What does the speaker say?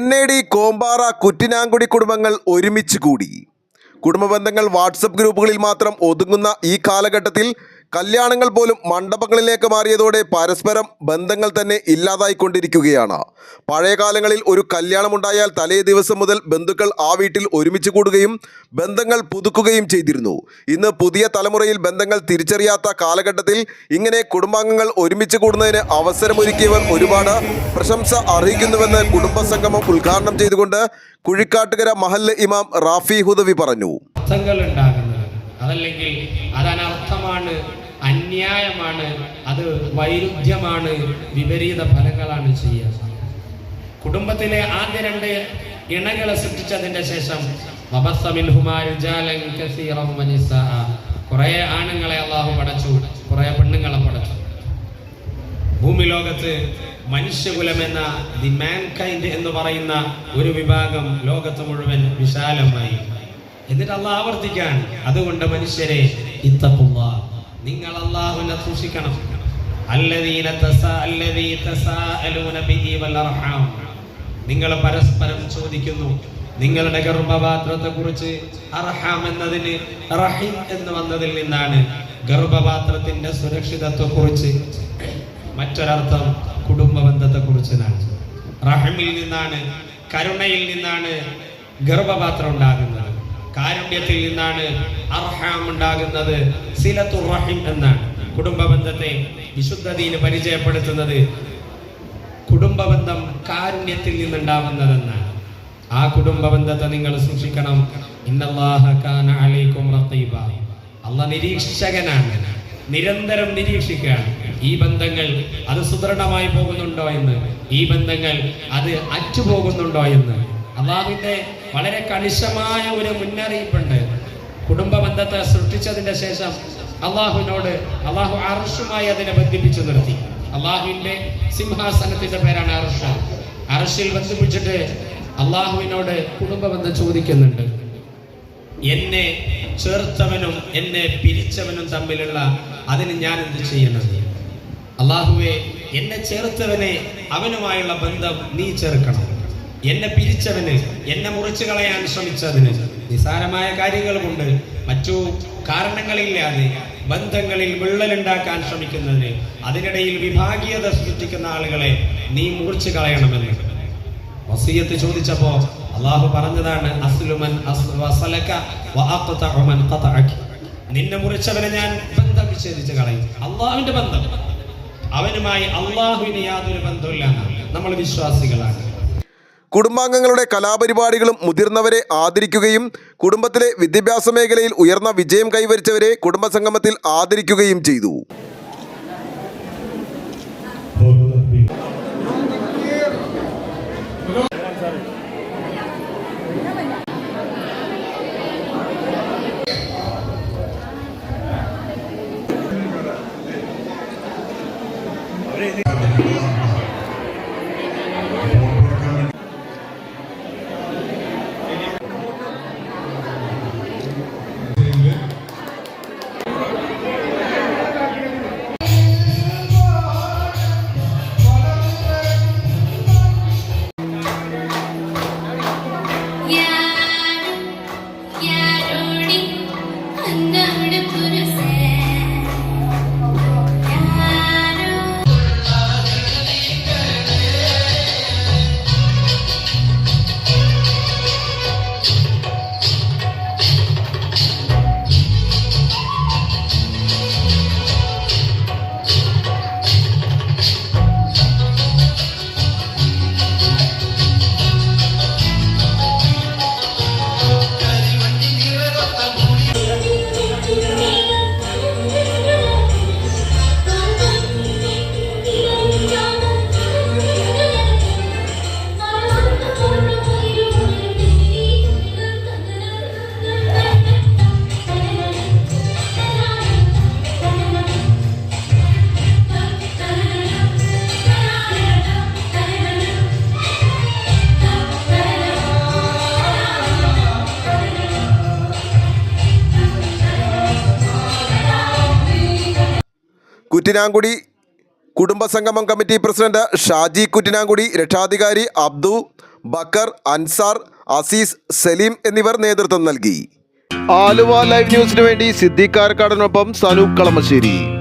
പൊന്നേടി, കോമ്പാറ, കുറ്റിനാങ്കുടി കുടുംബങ്ങൾ ഒരുമിച്ച് കൂടി. കുടുംബബന്ധങ്ങൾ വാട്സപ്പ് ഗ്രൂപ്പുകളിൽ മാത്രം ഒതുങ്ങുന്ന ഈ കാലഘട്ടത്തിൽ കല്യാണങ്ങൾ പോലും മണ്ഡപങ്ങളിലേക്ക് മാറിയതോടെ പരസ്പരം ബന്ധങ്ങൾ തന്നെ ഇല്ലാതായിക്കൊണ്ടിരിക്കുകയാണ്. പഴയ കാലങ്ങളിൽ ഒരു കല്യാണമുണ്ടായാൽ തലേ ദിവസം മുതൽ ബന്ധുക്കൾ ആ വീട്ടിൽ ഒരുമിച്ച് കൂടുകയും ബന്ധങ്ങൾ പുതുക്കുകയും ചെയ്തിരുന്നു. ഇന്ന് പുതിയ തലമുറയിൽ ബന്ധങ്ങൾ തിരിച്ചറിയാത്ത കാലഘട്ടത്തിൽ ഇങ്ങനെ കുടുംബാംഗങ്ങൾ ഒരുമിച്ച് കൂടുന്നതിന് അവസരമൊരുക്കിയവർ ഒരുപാട് പ്രശംസ അർഹിക്കുന്നുവെന്ന് കുടുംബസംഗമം ഉദ്ഘാടനം ചെയ്തുകൊണ്ട് കുഴിക്കാട്ടുകര മഹല്ല് ഇമാം റാഫി ഹുദവി പറഞ്ഞു. അതല്ലെങ്കിൽ അത് അനർത്ഥമാണ്, അന്യായമാണ്, അത് വൈരുദ്ധ്യമാണ്, വിപരീത ഫലങ്ങളാണ് ചെയ്യുക. കുടുംബത്തിലെ ആദ്യ രണ്ട് ഇണകളെ സൃഷ്ടിച്ചതിന്റെ ശേഷം കുറെ ആണുങ്ങളെ അള്ളാഹു പടച്ചു, കുറെ പെണ്ണുങ്ങളെ പടച്ചു. ഭൂമി ലോകത്ത് മനുഷ്യകുലം എന്ന ദി മാൻകൈൻഡ് എന്ന് പറയുന്ന ഒരു വിഭാഗം ലോകത്ത് മുഴുവൻ വിശാലമായി. എന്നിട്ട് അള്ളാഹ് ആവർത്തിക്കാൻ, അതുകൊണ്ട് മനുഷ്യരെ ഇത്തഖുല്ലാഹ്, നിങ്ങൾ അള്ളാഹുവിനെ സൂക്ഷിക്കണം. നിങ്ങൾ പരസ്പരം ചോദിക്കുന്നു നിങ്ങളുടെ ഗർഭപാത്രത്തെ കുറിച്ച്. അർഹാം എന്നതിന് റഹീം എന്ന് വന്നതിൽ നിന്നാണ് ഗർഭപാത്രത്തിന്റെ സുരക്ഷിതത്വത്തെ കുറിച്ച്. മറ്റൊരർത്ഥം കുടുംബ ബന്ധത്തെ കുറിച്ചാണ്. റഹീമിൽ നിന്നാണ്, കരുണയിൽ നിന്നാണ് ഗർഭപാത്രം ഉണ്ടാകുന്നത്. കാരുണ്യത്തിൽ നിന്നാണ് അർഹാം ഉണ്ടാകുന്നത്. സിലത്തുർ റഹീം എന്നാണ് കുടുംബ ബന്ധത്തെ വിശുദ്ധ ദീൻ പരിചയപ്പെടുത്തുന്നത്. കുടുംബ ബന്ധം കാരുണ്യത്തിൽ നിന്നുണ്ടാവുന്നതെന്നാണ്. ആ കുടുംബ ബന്ധത്തെ നിങ്ങൾ സൂക്ഷിക്കണം. ഇന്നല്ലാഹ കാന അലൈക്കും റഖീബ, അല്ലാഹ് നിരീക്ഷകനാണ്, നിരന്തരം നിരീക്ഷിക്കുകയാണ്. ഈ ബന്ധങ്ങൾ അത് സുദൃഢമായി പോകുന്നുണ്ടോ എന്ന്, ഈ ബന്ധങ്ങൾ അത് അറ്റുപോകുന്നുണ്ടോ എന്ന്. അള്ളാഹുവിന്റെ വളരെ കണിശമായ ഒരു മുന്നറിയിപ്പുണ്ട്. കുടുംബ ബന്ധത്തെ സൃഷ്ടിച്ചതിന്റെ ശേഷം അള്ളാഹു അർശുമായി അതിനെ ബന്ധിപ്പിച്ചു നിർത്തി. അള്ളാഹുവിന്റെ സിംഹാസനത്തിന്റെ പേരാണ് അർശ്. അർശിൽ ബന്ധിപ്പിച്ചിട്ട് അള്ളാഹുവിനോട് കുടുംബ ബന്ധം ചോദിക്കുന്നുണ്ട്. എന്നെ ചേർത്തവനും എന്നെ പിരിച്ചവനും തമ്മിലുള്ള അതിന് ഞാൻ എന്ത് ചെയ്യണം? അള്ളാഹുവെ, എന്നെ ചേർത്തവനെ അവനുമായുള്ള ബന്ധം നീ ചേർക്കണം. എന്നെ പിരിച്ചവന്, എന്നെ മുറിച്ചു കളയാൻ ശ്രമിച്ചതിന്, നിസാരമായ കാര്യങ്ങൾ കൊണ്ട് മറ്റു കാരണങ്ങളില്ലാതെ ബന്ധങ്ങളിൽ വിള്ളലുണ്ടാക്കാൻ ശ്രമിക്കുന്നതിന്, അതിനിടയിൽ വിഭാഗീയത സൃഷ്ടിക്കുന്ന ആളുകളെ നീ മുറിച്ചു കളയണമെന്ന് വസിയത്ത് ചോദിച്ചപ്പോ അള്ളാഹു പറഞ്ഞതാണ്, നിന്നെ മുറിച്ചവനെ ഞാൻ ബന്ധം വിച്ഛേദിച്ച് കളയും. അള്ളാഹുവിന്റെ ബന്ധം, അവനുമായി അള്ളാഹുവിന് യാതൊരു ബന്ധമില്ല. നമ്മൾ വിശ്വാസികളാണ്. കുടുംബാംഗങ്ങളുടെ കലാപരിപാടികളും മുതിർന്നവരെ ആദരിക്കുകയും കുടുംബത്തിലെ വിദ്യാഭ്യാസ മേഖലയിൽ ഉയർന്ന വിജയം കൈവരിച്ചവരെ കുടുംബസംഗമത്തിൽ ആദരിക്കുകയും ചെയ്തു. കുറ്റിനാങ്കുടി കുടുംബസംഗമം കമ്മിറ്റി പ്രസിഡന്റ് ഷാജി കുറ്റിനാങ്കുടി, രക്ഷാധികാരി അബ്ദു, ബക്കർ, അൻസാർ, അസീസ്, സലീം എന്നിവർ നേതൃത്വം നൽകി. ആലുവ ലൈവ് ന്യൂസിനു വേണ്ടി സിദ്ദീഖ് കാരക്കാടിനൊപ്പം സനൂപ് കളമശ്ശേരി.